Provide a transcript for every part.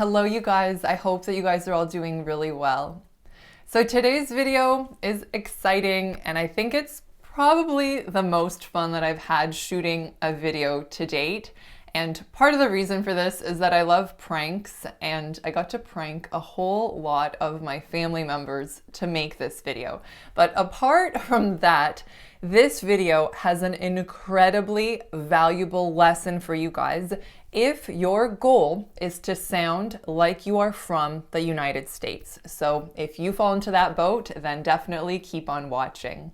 Hello you guys, I hope that you guys are all doing really well. So today's video is exciting and I think it's probably the most fun that I've had shooting a video to date. And part of the reason for this is that I love pranks and I got to prank a whole lot of my family members to make this video. But apart from that, this video has an incredibly valuable lesson for you guys if your goal is to sound like you are from the United States. So if you fall into that boat, then definitely keep on watching.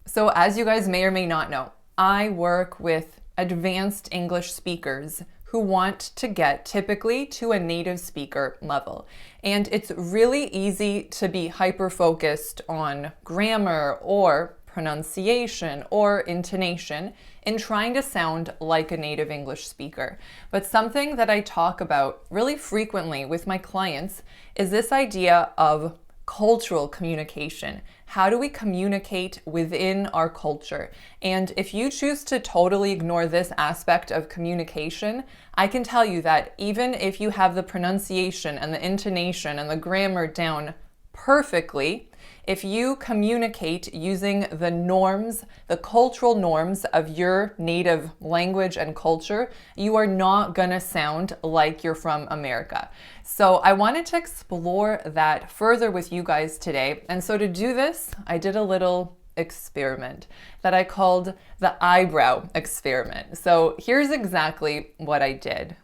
So as you guys may or may not know, I work with advanced English speakers who want to get typically to a native speaker level. And it's really easy to be hyper-focused on grammar or pronunciation or intonation in trying to sound like a native English speaker. But something that I talk about really frequently with my clients is this idea of cultural communication. How do we communicate within our culture? And if you choose to totally ignore this aspect of communication, I can tell you that even if you have the pronunciation and the intonation and the grammar down perfectly, if you communicate using the norms, the cultural norms of your native language and culture, you are not gonna sound like you're from America. So I wanted to explore that further with you guys today. And so to do this, I did a little experiment that I called the Eyebrow Experiment. So here's exactly what I did.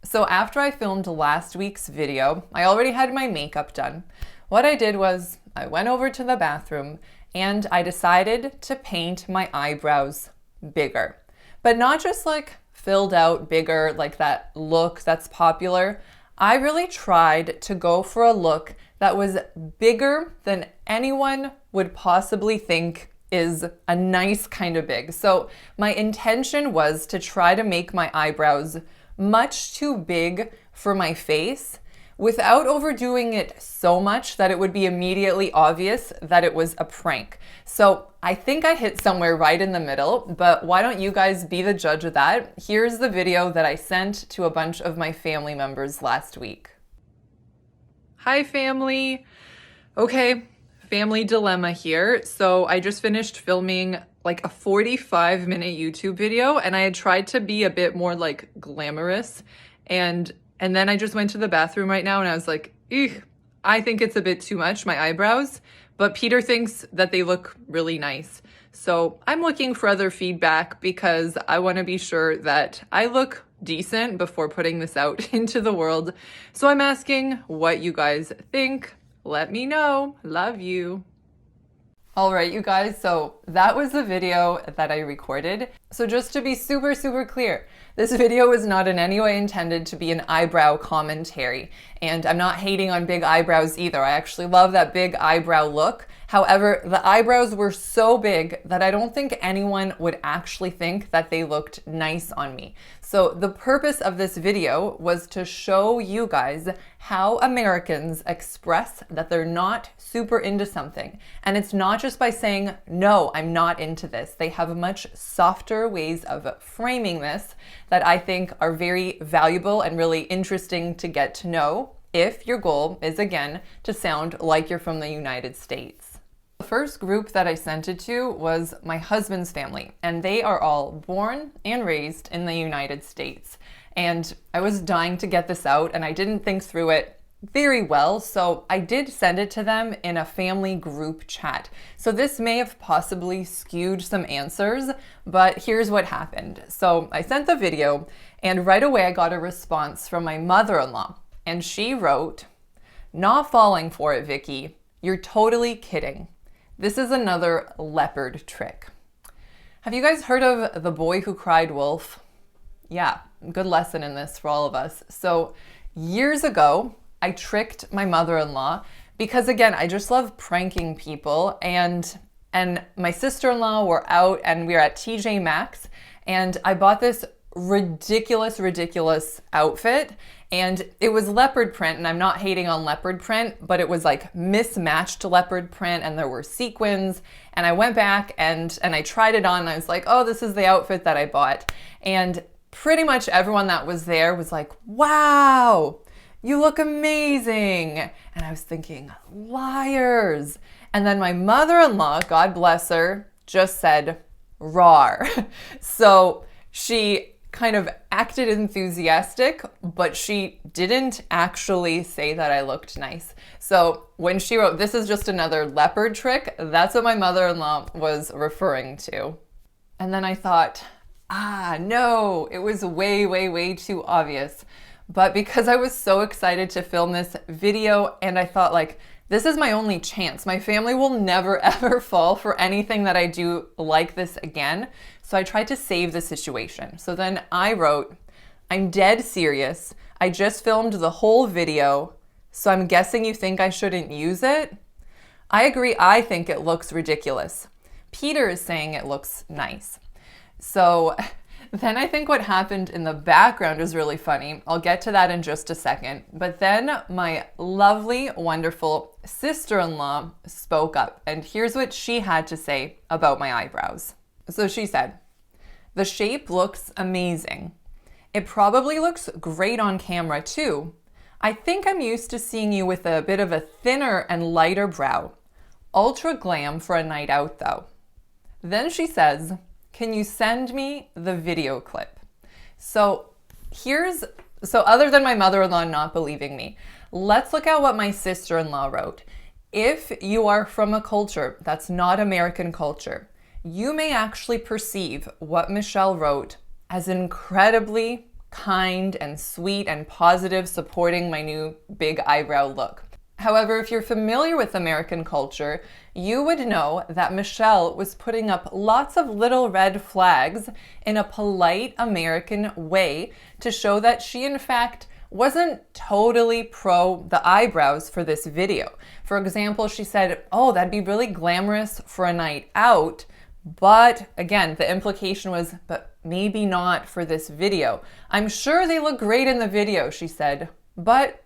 So after I filmed last week's video, I already had my makeup done. What I did was I went over to the bathroom and I decided to paint my eyebrows bigger, but not just like filled out bigger, like that look that's popular. I really tried to go for a look that was bigger than anyone would possibly think is a nice kind of big. So my intention was to try to make my eyebrows much too big for my face without overdoing it so much that it would be immediately obvious that it was a prank. So I think I hit somewhere right in the middle, but why don't you guys be the judge of that? Here's the video that I sent to a bunch of my family members last week. Hi family. Okay, family dilemma here. So I just finished filming like a 45-minute YouTube video and I had tried to be a bit more like glamorous and then I just went to the bathroom right now and I was like, eugh, I think it's a bit too much, my eyebrows, but Peter thinks that they look really nice. So I'm looking for other feedback because I want to be sure that I look decent before putting this out into the world. So I'm asking what you guys think. Let me know. Love you. All right, you guys, so that was the video that I recorded. So just to be super clear, this video is not in any way intended to be an eyebrow commentary. And I'm not hating on big eyebrows either. I actually love that big eyebrow look. However, the eyebrows were so big that I don't think anyone would actually think that they looked nice on me. So the purpose of this video was to show you guys how Americans express that they're not super into something. And it's not just by saying, no, I'm not into this. They have much softer ways of framing this that I think are very valuable and really interesting to get to know if your goal is, again, to sound like you're from the United States. The first group that I sent it to was my husband's family, and they are all born and raised in the United States. And I was dying to get this out, and I didn't think through it very well, so I did send it to them in a family group chat. So this may have possibly skewed some answers, but here's what happened. So I sent the video, and right away I got a response from my mother-in-law, and she wrote, "Not falling for it, Vicky. You're totally kidding. This is another leopard trick." Have you guys heard of The Boy Who Cried Wolf? Yeah, good lesson in this for all of us. So years ago, I tricked my mother-in-law because, again, I just love pranking people, and my sister-in-law were out and we were at TJ Maxx and I bought this ridiculous outfit, and it was leopard print, and I'm not hating on leopard print, but it was like mismatched leopard print and there were sequins, and I went back and I tried it on and I was like, oh, this is the outfit that I bought. And pretty much everyone that was there was like, wow, you look amazing. And I was thinking, liars. And then my mother-in-law, God bless her, just said, rawr. So she kind of acted enthusiastic, but she didn't actually say that I looked nice. So when she wrote, this is just another leopard trick, that's what my mother-in-law was referring to. And then I thought, no, it was way, way, way too obvious. But because I was so excited to film this video and I thought like, this is my only chance. My family will never ever fall for anything that I do like this again. So I tried to save the situation. So then I wrote, I'm dead serious. I just filmed the whole video. So I'm guessing you think I shouldn't use it? I agree. I think it looks ridiculous. Peter is saying it looks nice. So then I think what happened in the background is really funny. I'll get to that in just a second. But then my lovely, wonderful sister-in-law spoke up, and here's what she had to say about my eyebrows. So she said, the shape looks amazing. It probably looks great on camera too. I think I'm used to seeing you with a bit of a thinner and lighter brow. Ultra glam for a night out though. Then she says, can you send me the video clip? So other than my mother-in-law not believing me, let's look at what my sister-in-law wrote. If you are from a culture that's not American culture, you may actually perceive what Michelle wrote as incredibly kind and sweet and positive, supporting my new big eyebrow look. However, if you're familiar with American culture, you would know that Michelle was putting up lots of little red flags in a polite American way to show that she, in fact, wasn't totally pro the eyebrows for this video. For example, she said, oh, that'd be really glamorous for a night out. But again, the implication was, but maybe not for this video. I'm sure they look great in the video, she said, but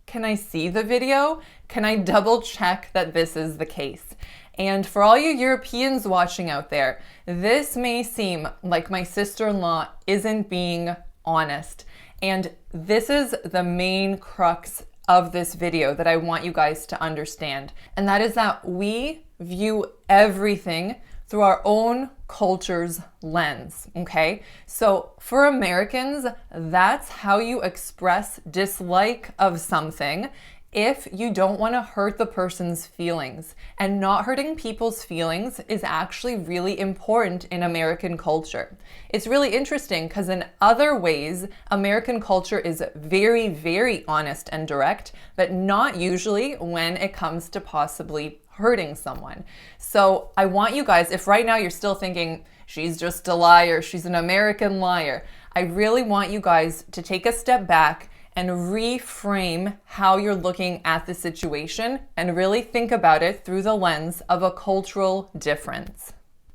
can I see the video? Can I double check that this is the case? And for all you Europeans watching out there, this may seem like my sister-in-law isn't being honest. And this is the main crux of this video that I want you guys to understand. And that is that we view everything through our own culture's lens, okay? So for Americans, that's how you express dislike of something if you don't want to hurt the person's feelings. And not hurting people's feelings is actually really important in American culture. It's really interesting because in other ways, American culture is very, very honest and direct, but not usually when it comes to possibly hurting someone. So I want you guys, if right now you're still thinking, she's just a liar, she's an American liar, I really want you guys to take a step back and reframe how you're looking at the situation and really think about it through the lens of a cultural difference.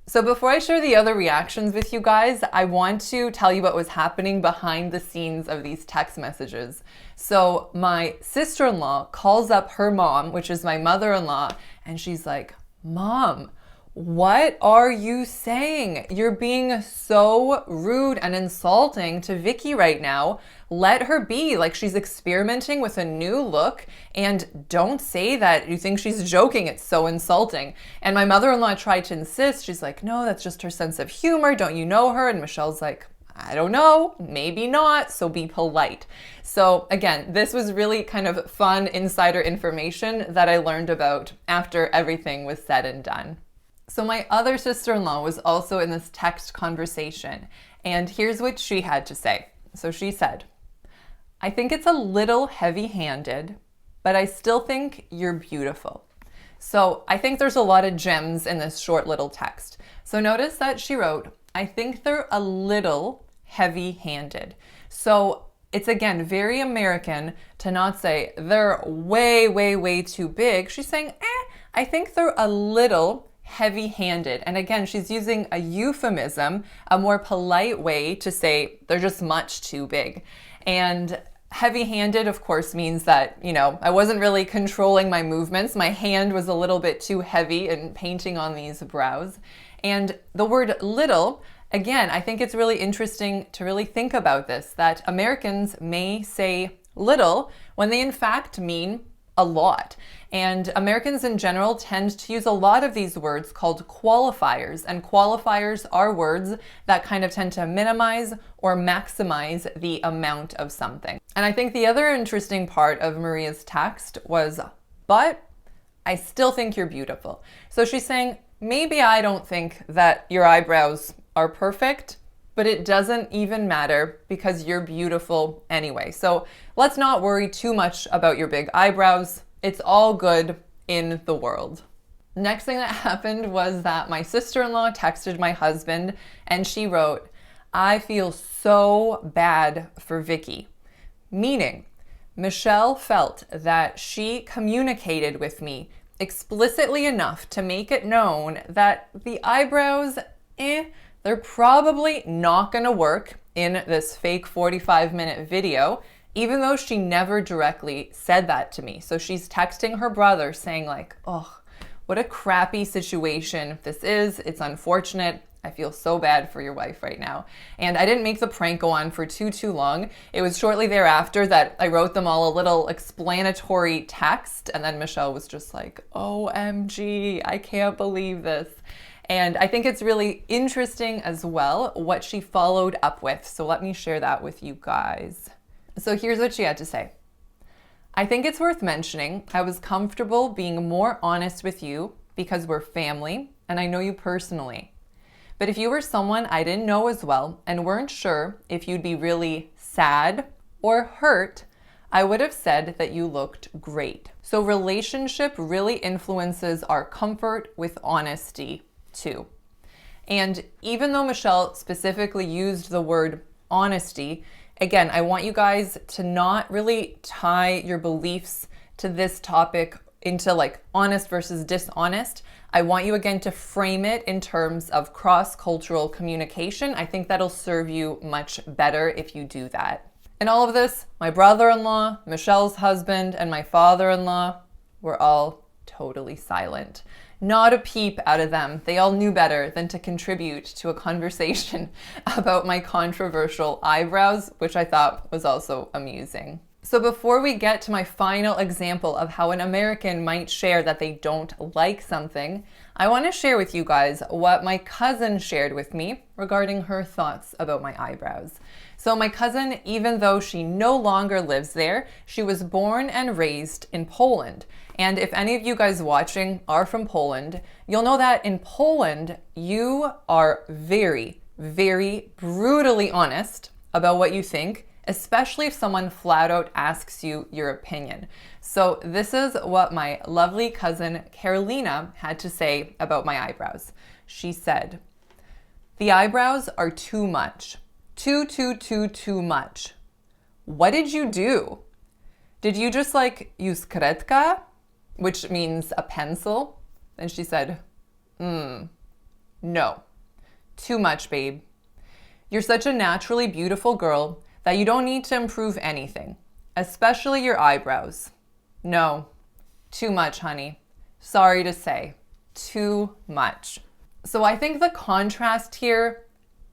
So before I share the other reactions with you guys, I want to tell you what was happening behind the scenes of these text messages. So my sister-in-law calls up her mom, which is my mother-in-law, and she's like, Mom, what are you saying? You're being so rude and insulting to Vicky right now. Let her be. Like, she's experimenting with a new look, and don't say that you think she's joking. It's so insulting. And my mother-in-law tried to insist. She's like, no, that's just her sense of humor. Don't you know her? And Michelle's like, I don't know, maybe not, so be polite. So again, this was really kind of fun insider information that I learned about after everything was said and done. So my other sister-in-law was also in this text conversation, and here's what she had to say. So she said, I think it's a little heavy-handed, but I still think you're beautiful. So I think there's a lot of gems in this short little text. So notice that she wrote, I think they're a little heavy-handed. So it's again very American to not say they're way, way, way too big. She's saying, I think they're a little heavy-handed. And again, she's using a euphemism, a more polite way to say they're just much too big. And heavy-handed, of course, means that, you know, I wasn't really controlling my movements. My hand was a little bit too heavy in painting on these brows. And the word little, again, I think it's really interesting to really think about this, that Americans may say little when they in fact mean a lot. And Americans in general tend to use a lot of these words called qualifiers, and qualifiers are words that kind of tend to minimize or maximize the amount of something. And I think the other interesting part of Maria's text was, but I still think you're beautiful. So she's saying, maybe I don't think that your eyebrows are perfect, but it doesn't even matter because you're beautiful anyway. So let's not worry too much about your big eyebrows. It's all good in the world. Next thing that happened was that my sister-in-law texted my husband and she wrote, I feel so bad for Vicky. Meaning, Michelle felt that she communicated with me explicitly enough to make it known that the eyebrows, they're probably not gonna work in this fake 45-minute video, even though she never directly said that to me. So she's texting her brother saying like, oh, what a crappy situation this is. It's unfortunate. I feel so bad for your wife right now. And I didn't make the prank go on for too long. It was shortly thereafter that I wrote them all a little explanatory text. And then Michelle was just like, OMG, I can't believe this. And I think it's really interesting as well what she followed up with. So let me share that with you guys. So here's what she had to say. I think it's worth mentioning I was comfortable being more honest with you because we're family and I know you personally. But if you were someone I didn't know as well and weren't sure if you'd be really sad or hurt, I would have said that you looked great. So relationship really influences our comfort with honesty too. And even though Michelle specifically used the word honesty, again, I want you guys to not really tie your beliefs to this topic into like honest versus dishonest. I want you again to frame it in terms of cross-cultural communication. I think that'll serve you much better if you do that. In all of this, my brother-in-law, Michelle's husband, and my father-in-law were all totally silent. Not a peep out of them. They all knew better than to contribute to a conversation about my controversial eyebrows, which I thought was also amusing. So before we get to my final example of how an American might share that they don't like something, I want to share with you guys what my cousin shared with me regarding her thoughts about my eyebrows. So my cousin, even though she no longer lives there, she was born and raised in Poland. And if any of you guys watching are from Poland, you'll know that in Poland, you are very, very brutally honest about what you think, especially if someone flat out asks you your opinion. So this is what my lovely cousin Carolina had to say about my eyebrows. She said, the eyebrows are too much. Too much. What did you do? Did you just like use kredka, which means a pencil? And she said, no. Too much, babe. You're such a naturally beautiful girl that you don't need to improve anything, especially your eyebrows. No, too much, honey. Sorry to say, too much. So I think the contrast here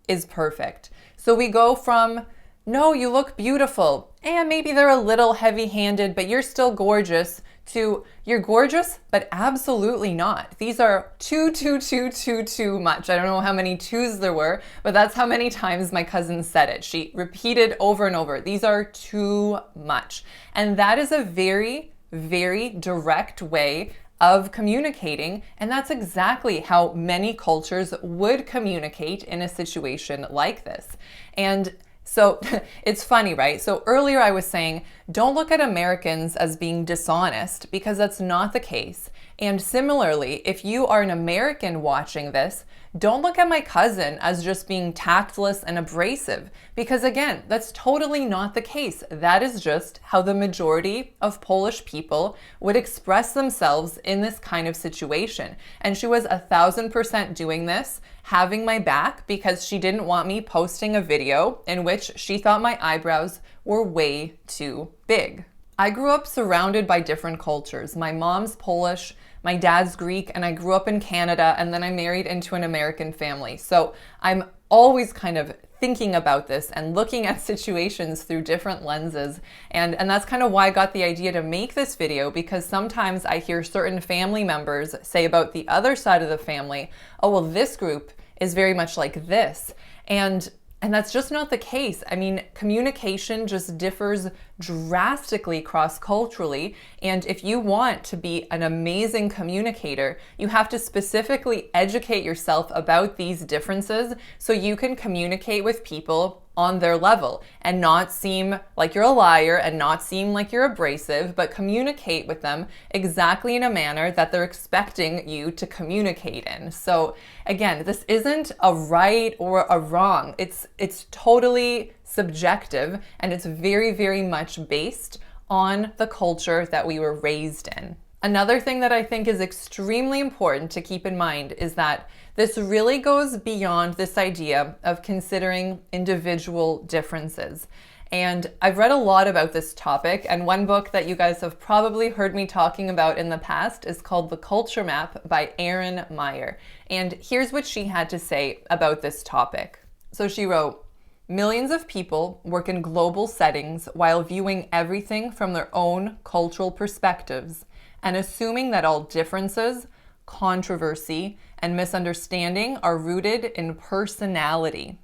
is perfect. So we go from, no, you look beautiful, and maybe they're a little heavy-handed, but you're still gorgeous, to you're gorgeous, but absolutely not. These are too much. I don't know how many twos there were, but that's how many times my cousin said it. She repeated over and over, these are too much. And that is a very, very direct way of communicating, and that's exactly how many cultures would communicate in a situation like this. And so it's funny, right? So earlier I was saying, don't look at Americans as being dishonest because that's not the case. And similarly, if you are an American watching this, don't look at my cousin as just being tactless and abrasive because again, that's totally not the case. That is just how the majority of Polish people would express themselves in this kind of situation. And she was 1000% doing this, having my back because she didn't want me posting a video in which she thought my eyebrows were way too big. I grew up surrounded by different cultures. My mom's Polish, my dad's Greek, and I grew up in Canada, and then I married into an American family. So I'm always kind of thinking about this and looking at situations through different lenses. And that's kind of why I got the idea to make this video, because sometimes I hear certain family members say about the other side of the family, oh, well, this group is very much like this. And that's just not the case. I mean, communication just differs drastically cross-culturally. And if you want to be an amazing communicator, you have to specifically educate yourself about these differences so you can communicate with people on their level and not seem like you're a liar and not seem like you're abrasive, but communicate with them exactly in a manner that they're expecting you to communicate in. So again, this isn't a right or a wrong. It's totally subjective, and it's very, very much based on the culture that we were raised in. Another thing that I think is extremely important to keep in mind is that this really goes beyond this idea of considering individual differences. And I've read a lot about this topic, and one book that you guys have probably heard me talking about in the past is called The Culture Map by Meyer. And here's what she had to say about this topic. So she wrote, "Millions of people work in global settings while viewing everything from their own cultural perspectives and assuming that all differences, controversy, and misunderstanding are rooted in personality.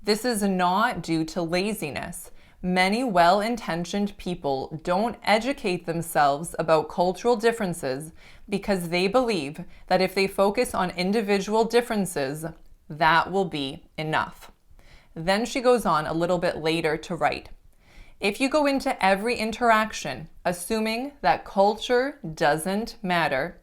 This is not due to laziness. Many well-intentioned people don't educate themselves about cultural differences because they believe that if they focus on individual differences, that will be enough." Then she goes on a little bit later to write, "If you go into every interaction assuming that culture doesn't matter,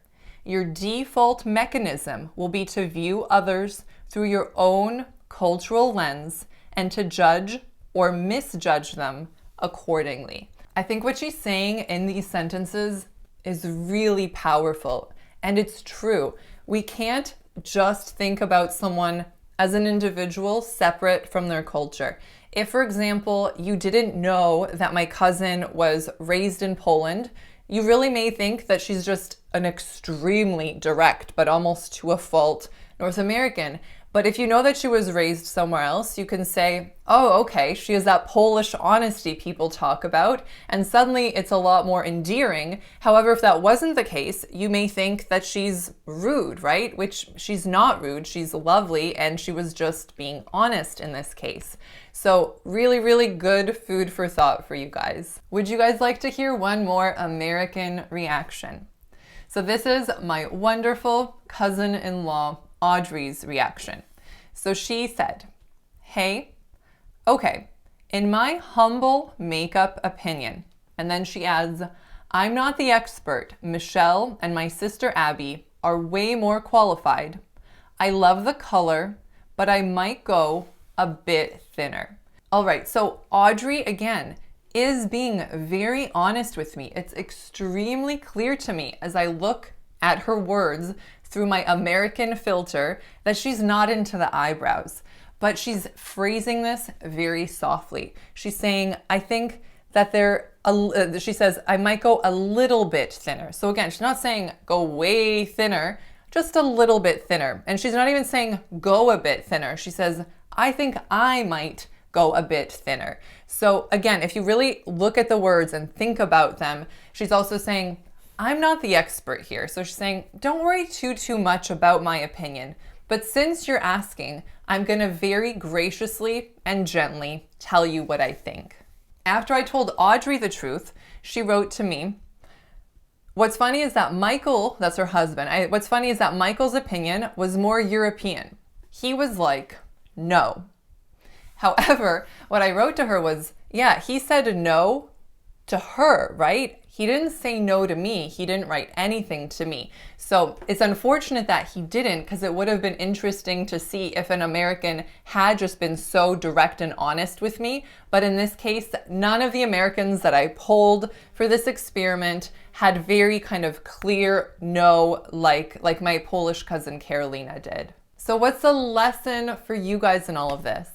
your default mechanism will be to view others through your own cultural lens and to judge or misjudge them accordingly." I think what she's saying in these sentences is really powerful, and it's true. We can't just think about someone as an individual separate from their culture. If, for example, you didn't know that my cousin was raised in Poland, you really may think that she's just an extremely direct, but almost to a fault, North American. But if you know that she was raised somewhere else, you can say, oh, okay, she has that Polish honesty people talk about, and suddenly it's a lot more endearing. However, if that wasn't the case, you may think that she's rude, right? Which she's not rude, she's lovely, and she was just being honest in this case. So really, really good food for thought for you guys. Would you guys like to hear one more American reaction? So this is my wonderful cousin-in-law, Audrey's reaction. So she said, "Hey, okay, in my humble makeup opinion," and then she adds, "I'm not the expert. Michelle and my sister Abby are way more qualified. I love the color, but I might go a bit thinner." All right, so Audrey, again, is being very honest with me. It's extremely clear to me as I look at her words through my American filter that she's not into the eyebrows, but she's phrasing this very softly. She's saying, I think that she says, I might go a little bit thinner. So again, she's not saying go way thinner, just a little bit thinner. And she's not even saying go a bit thinner. She says, I think I might go a bit thinner. So again, if you really look at the words and think about them, she's also saying, I'm not the expert here. So she's saying, don't worry too much about my opinion. But since you're asking, I'm going to very graciously and gently tell you what I think. After I told Audrey the truth, she wrote to me, what's funny is that Michael, that's her husband, what's funny is that Michael's opinion was more European. He was like, no. However, what I wrote to her was, yeah, he said no to her, right? He didn't say no to me. He didn't write anything to me. So it's unfortunate that he didn't, because it would have been interesting to see if an American had just been so direct and honest with me. But in this case, none of the Americans that I polled for this experiment had very kind of clear no, like my Polish cousin Carolina did. So what's the lesson for you guys in all of this?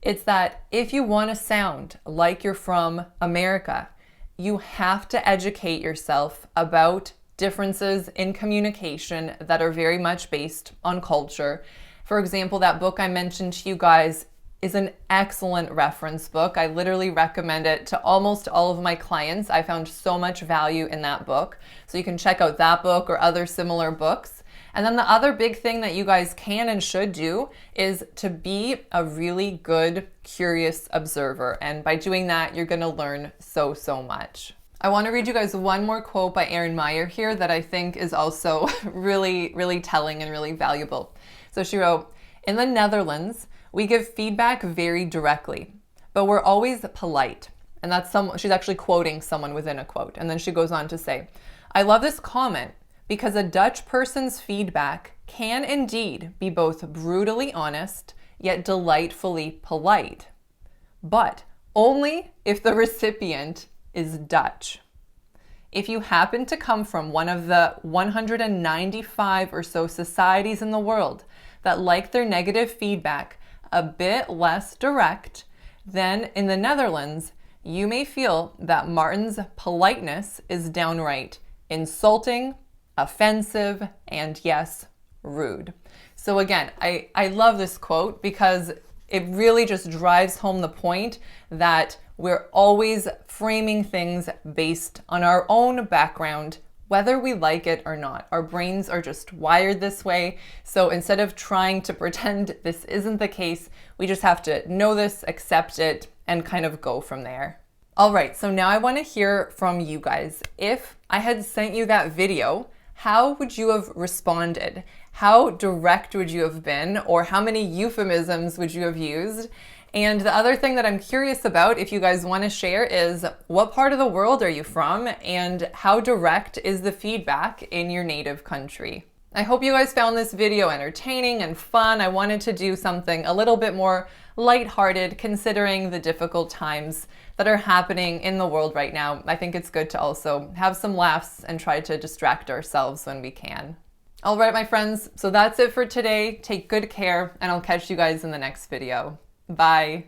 It's that if you want to sound like you're from America, you have to educate yourself about differences in communication that are very much based on culture. For example, that book I mentioned to you guys, is an excellent reference book. I literally recommend it to almost all of my clients. I found so much value in that book. So you can check out that book or other similar books. And then the other big thing that you guys can and should do is to be a really good, curious observer. And by doing that, you're going to learn so much. I want to read you guys one more quote by Meyer here that I think is also really telling and really valuable. So she wrote, "In the Netherlands, we give feedback very directly, but we're always polite." And that's she's actually quoting someone within a quote. And then she goes on to say, "I love this comment because a Dutch person's feedback can indeed be both brutally honest, yet delightfully polite, but only if the recipient is Dutch. If you happen to come from one of the 195 or so societies in the world that like their negative feedback a bit less direct, then in the Netherlands, you may feel that Martin's politeness is downright insulting, offensive, and yes, rude." So again, I love this quote because it really just drives home the point that we're always framing things based on our own background, whether we like it or not. Our brains are just wired this way. So instead of trying to pretend this isn't the case, we just have to know this, accept it, and kind of go from there. All right, so now I want to hear from you guys. If I had sent you that video, how would you have responded? How direct would you have been? Or how many euphemisms would you have used? And the other thing that I'm curious about, if you guys want to share, is what part of the world are you from and how direct is the feedback in your native country? I hope you guys found this video entertaining and fun. I wanted to do something a little bit more lighthearted considering the difficult times that are happening in the world right now. I think it's good to also have some laughs and try to distract ourselves when we can. All right, my friends, so that's it for today. Take good care, and I'll catch you guys in the next video. Bye.